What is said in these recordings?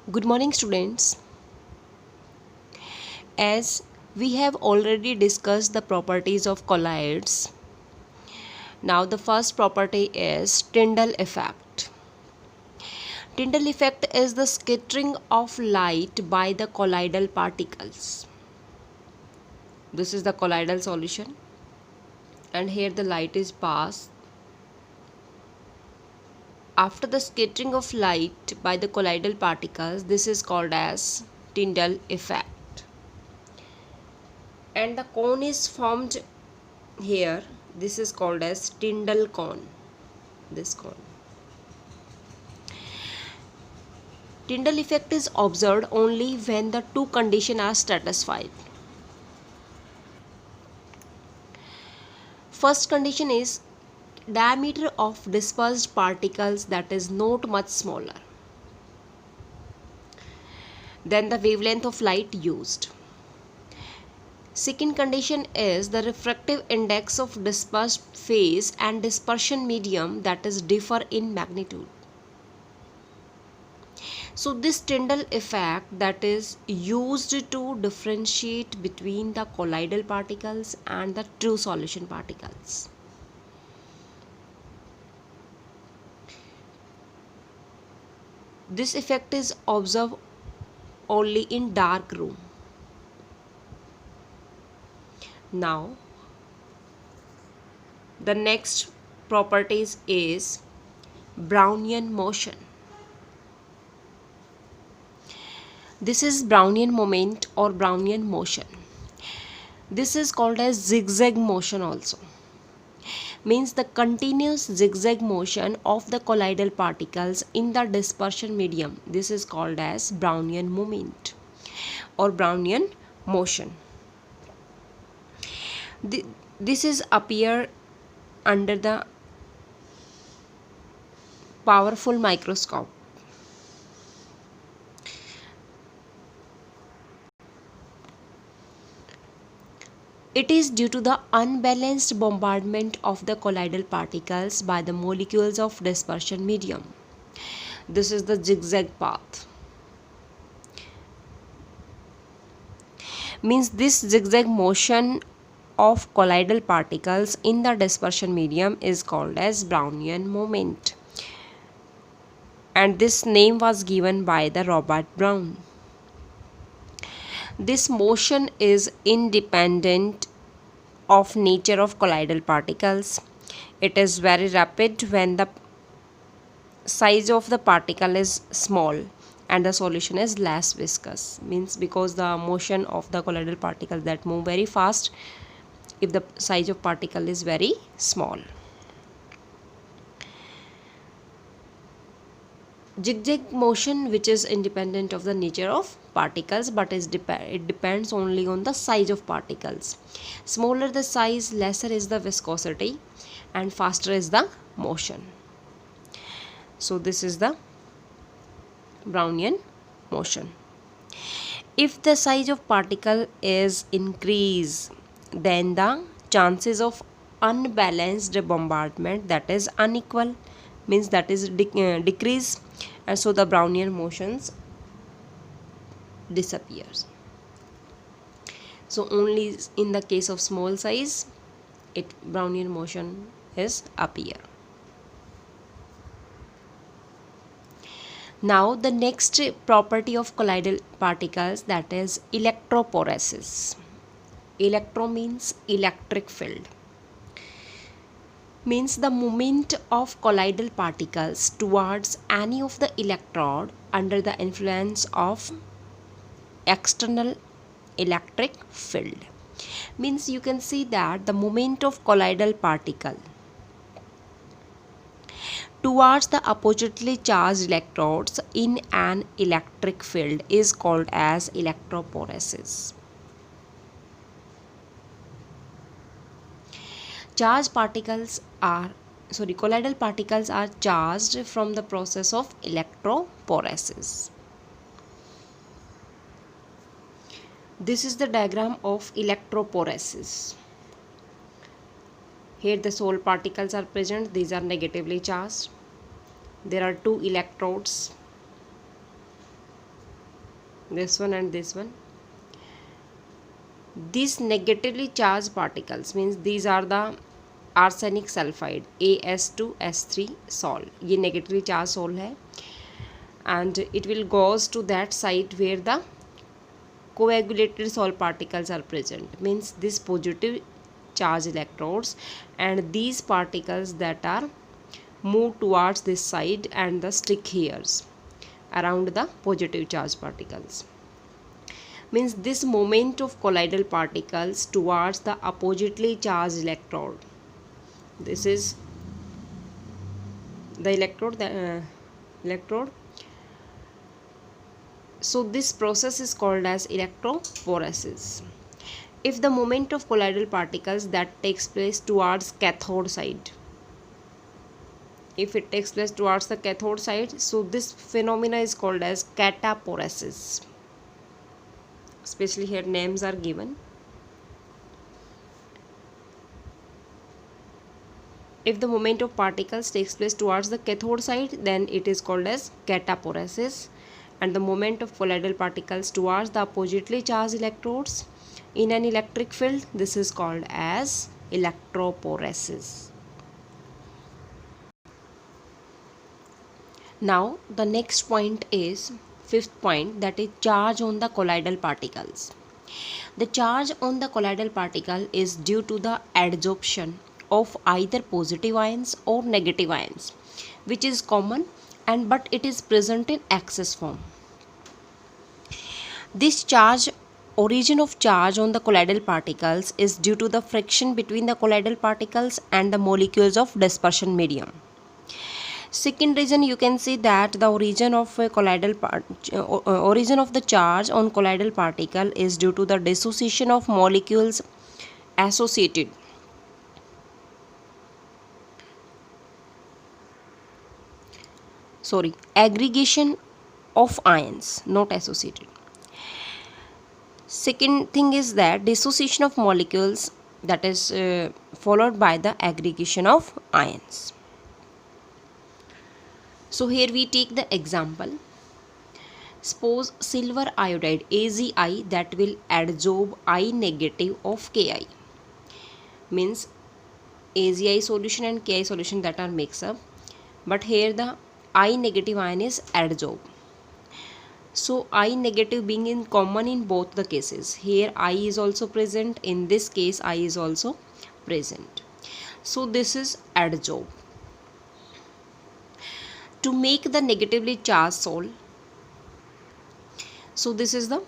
Good morning, students. As we have already discussed the properties of colloids, now the first property is Tyndall effect. Tyndall effect is the scattering of light by the colloidal particles. This is the colloidal solution, and here the light is passed. After the scattering of light by the colloidal particles, this is called as Tyndall effect. And the cone is formed here. This is called as Tyndall cone. This cone. Tyndall effect is observed only when the two conditions are satisfied. First condition is diameter of dispersed particles that is not much smaller than the wavelength of light used. Second condition is the refractive index of dispersed phase and dispersion medium that is differ in magnitude. So this Tyndall effect that is used to differentiate between the colloidal particles and the true solution particles. This effect is observed only in dark room. Now the next properties is Brownian motion. This is Brownian moment or Brownian motion. This is called as zigzag motion also. Means the continuous zigzag motion of the colloidal particles in the dispersion medium. This is called as Brownian moment or Brownian motion. This is appear under the powerful microscope. It is due to the unbalanced bombardment of the colloidal particles by the molecules of dispersion medium. This is the zigzag path. Means this zigzag motion of colloidal particles in the dispersion medium is called as Brownian moment. And this name was given by the Robert Brown. This motion is independent of nature of colloidal particles. It is very rapid when the size of the particle is small and the solution is less viscous. Means because the motion of the colloidal particles that move very fast if the size of particle is very small. Zigzag motion which is independent of the nature of particles but it depends only on the size of particles. Smaller the size, lesser is the viscosity and faster is the motion. So this is the Brownian motion. If the size of particle is increased, then the chances of unbalanced bombardment that is unequal means that is decrease, and so the Brownian motions disappears. So only in the case of small size Brownian motion is appear. Now the next property of colloidal particles that is electrophoresis. Electro means electric field. Means the movement of colloidal particles towards any of the electrode under the influence of external electric field. Means you can see that the movement of colloidal particle towards the oppositely charged electrodes in an electric field is called as electrophoresis. Colloidal particles are charged from the process of electrophoresis. This is the diagram of electrophoresis. Here the sole particles are present. These are negatively charged. There are two electrodes. this one and this one. These negatively charged particles means these are the arsenic sulfide As2S3 sol. ये negatively charged sol है, and it will goes to that site where the coagulated sol particles are present, means this positive charge electrodes and these particles that are move towards this side and the stick here around the positive charge particles, means this moment of colloidal particles towards the oppositely charged electrode. This is the electrode. So this process is called as electrophoresis. If the moment of colloidal particles that takes place towards cathode side, if it takes place towards the cathode side, so this phenomena is called as cataphoresis. Especially here names are given. If the moment of particles takes place towards the cathode side, then it is called as cataphoresis, and the moment of colloidal particles towards the oppositely charged electrodes in an electric field, this is called as electrophoresis. Now the next point is fifth point, that is charge on the colloidal particles. The charge on the colloidal particle is due to the adsorption of either positive ions or negative ions, which is common, and but it is present in excess form. This charge, origin of charge on the colloidal particles is due to the friction between the colloidal particles and the molecules of dispersion medium. Second reason, you can see that the origin of a origin of the charge on colloidal particle is due to the dissociation of molecules associated. Aggregation of ions, not associated. Second thing is that dissociation of molecules, that is followed by the aggregation of ions. So here we take the example. Suppose silver iodide AZI that will adsorb I negative of Ki, means AZI solution and Ki solution that are mixed up, but here the I negative ion is adsorb. So I negative being in common in both the cases, here I is also present, in this case I is also present. So this is adsorb. To make the negatively charged sol, so this is the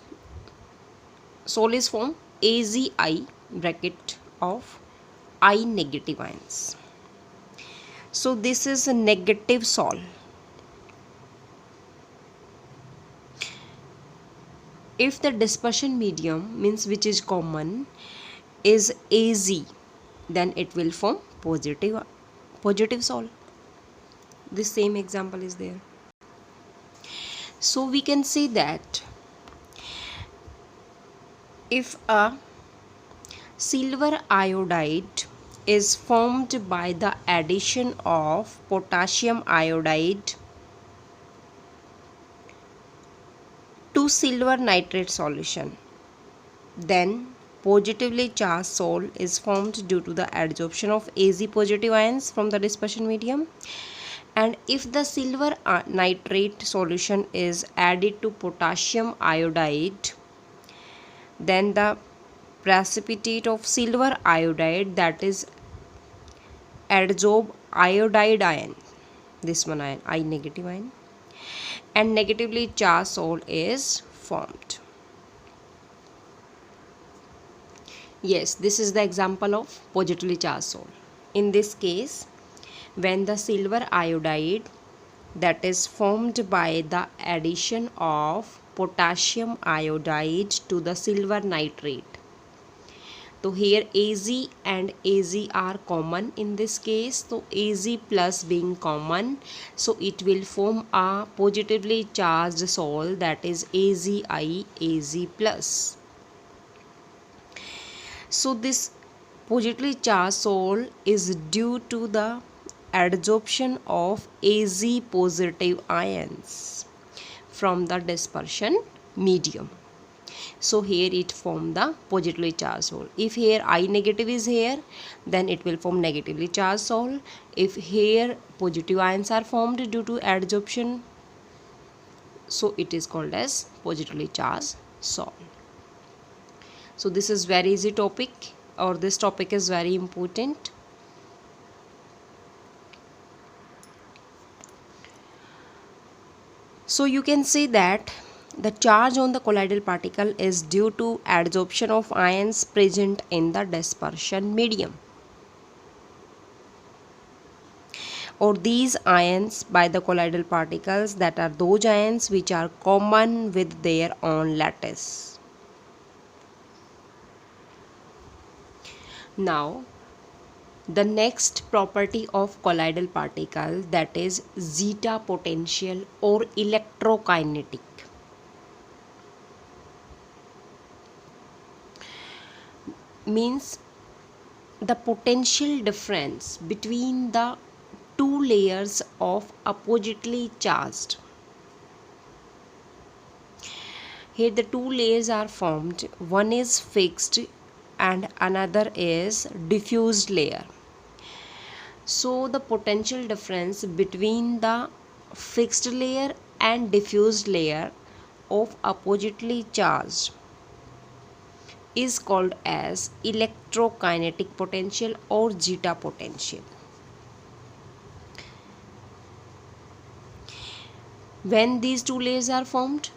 sol is formed AZI bracket of I negative ions. So this is a negative sol. If the dispersion medium, means which is common, is Az, then it will form positive sol. This same example is there. So we can say that if a silver iodide is formed by the addition of potassium iodide to silver nitrate solution, then positively charged sol is formed due to the adsorption of Az positive ions from the dispersion medium. And if the silver nitrate solution is added to potassium iodide, then the precipitate of silver iodide, that is adsorb iodide ion, this one ion, I negative ion, and negatively charged sol is formed. Yes, this is the example of positively charged sol. In this case, when the silver iodide that is formed by the addition of potassium iodide to the silver nitrate, so here Az and Az are common in this case, so Az plus being common, so it will form a positively charged sol, that is AZI Az plus. So this positively charged sol is due to the adsorption of Az positive ions from the dispersion medium. So here it form the positively charged hole. If here I negative is here, then it will form negatively charged hole. If here positive ions are formed due to adsorption, so it is called as positively charged salt. So this is very easy topic, or this topic is very important. So you can see that the charge on the colloidal particle is due to adsorption of ions present in the dispersion medium, or these ions by the colloidal particles, that are those ions which are common with their own lattice. Now the next property of colloidal particle, that is zeta potential or electrokinetic. Means the potential difference between the two layers of oppositely charged. Here the two layers are formed, one is fixed and another is diffused layer. So the potential difference between the fixed layer and diffused layer of oppositely charged is called as electrokinetic potential or zeta potential. When these two layers are formed,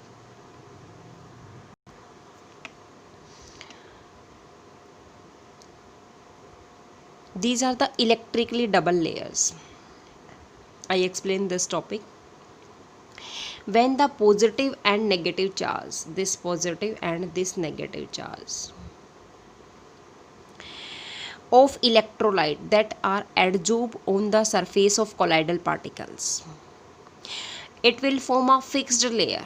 these are the electrically double layers. I explained this topic. When the positive and negative charge, this positive and this negative charge of electrolyte that are adsorbed on the surface of colloidal particles, it will form a fixed layer.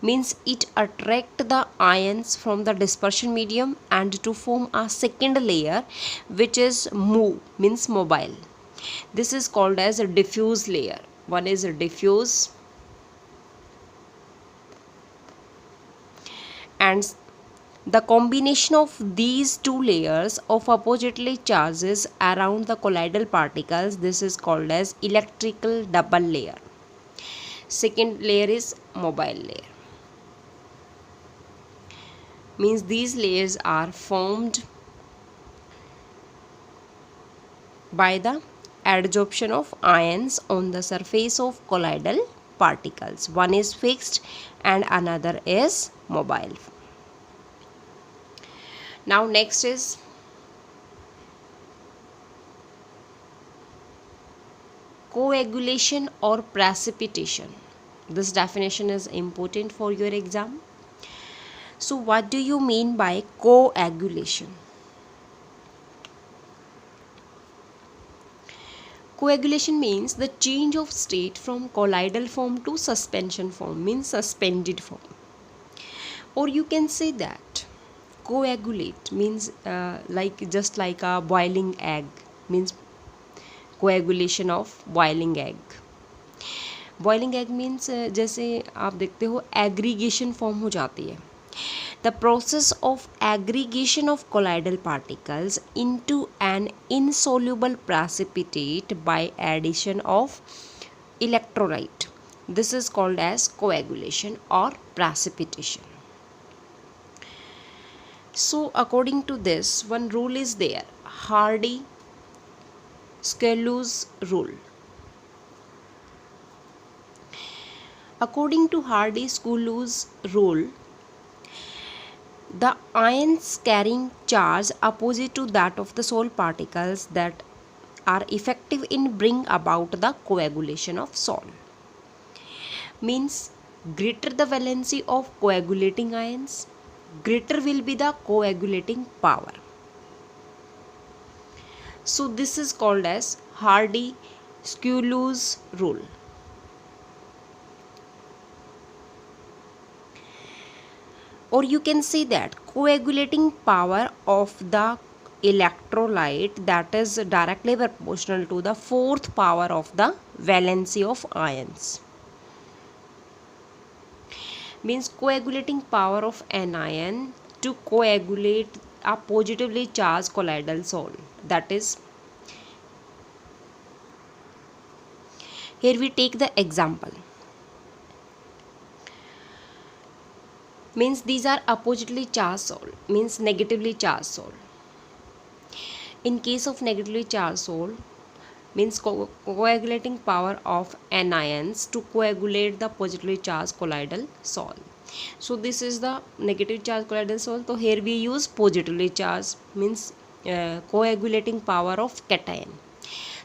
Means it attract the ions from the dispersion medium and to form a second layer which is means mobile. This is called as a diffuse layer. One is a diffuse and the combination of these two layers of oppositely charges around the colloidal particles, this is called as electrical double layer. Second layer is mobile layer. Means these layers are formed by the adsorption of ions on the surface of colloidal particles. One is fixed and another is mobile. Now next is coagulation or precipitation. This definition is important for your exam. So what do you mean by coagulation? Coagulation means the change of state from colloidal form to suspension form, means suspended form. Or you can say that coagulate means just like a boiling egg, means coagulation of boiling egg. Boiling egg means जैसे आप देखते हो aggregation form हो जाती है. The process of aggregation of colloidal particles into an insoluble precipitate by addition of electrolyte. This is called as coagulation or precipitation. So according to this, one rule is there, Hardy-Squeluz rule. According to Hardy-Squeluz rule, the ions carrying charge opposite to that of the salt particles that are effective in bring about the coagulation of salt. Means greater the valency of coagulating ions, greater will be the coagulating power. So this is called as Hardy-Squeluz rule. Or you can say that coagulating power of the electrolyte that is directly proportional to the fourth power of the valency of ions. means coagulating power of anion to coagulate a positively charged colloidal salt. That is, here we take the example, means these are oppositely charged salt, means negatively charged salt. In case of negatively charged salt, means coagulating power of anions to coagulate the positively charged colloidal salt. So this is the negative charge colloidal salt. So here we use positively charged, means coagulating power of cation.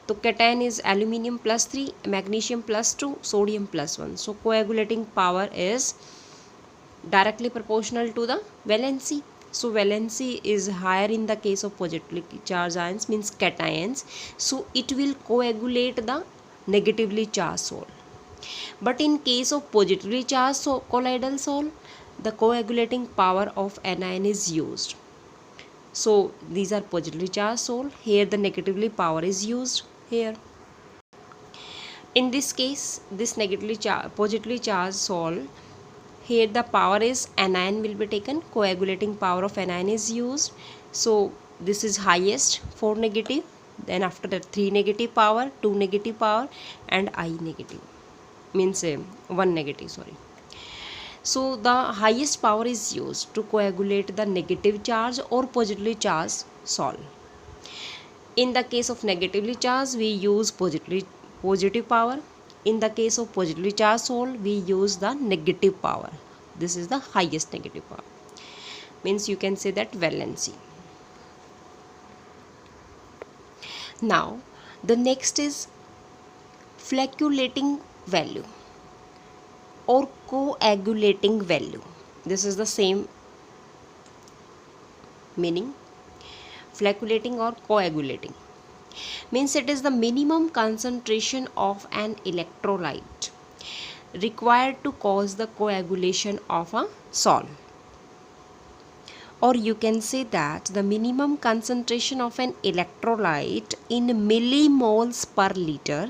So cation is aluminium plus 3, magnesium plus 2, sodium plus 1. So coagulating power is directly proportional to the valency. So valency is higher in the case of positively charged ions, means cations. So it will coagulate the negatively charged salt. But in case of positively charged colloidal salt, the coagulating power of anion is used. So these are positively charged salt. Here the negatively power is used here. In this case, this positively charged salt, here the power is anion will be taken, coagulating power of anion is used. So this is highest, 4 negative, then after that 3 negative power, 2 negative power, and I negative, means 1 negative, sorry. So the highest power is used to coagulate the negative charge or positively charged salt. In the case of negatively charged, we use positive power. In the case of positively charged salt, we use the negative power. This is the highest negative power, means you can say that valency. Now the next is flocculating value or coagulating value. This is the same meaning, flocculating or coagulating, means it is the minimum concentration of an electrolyte required to cause the coagulation of a salt. Or you can say that the minimum concentration of an electrolyte in millimoles per liter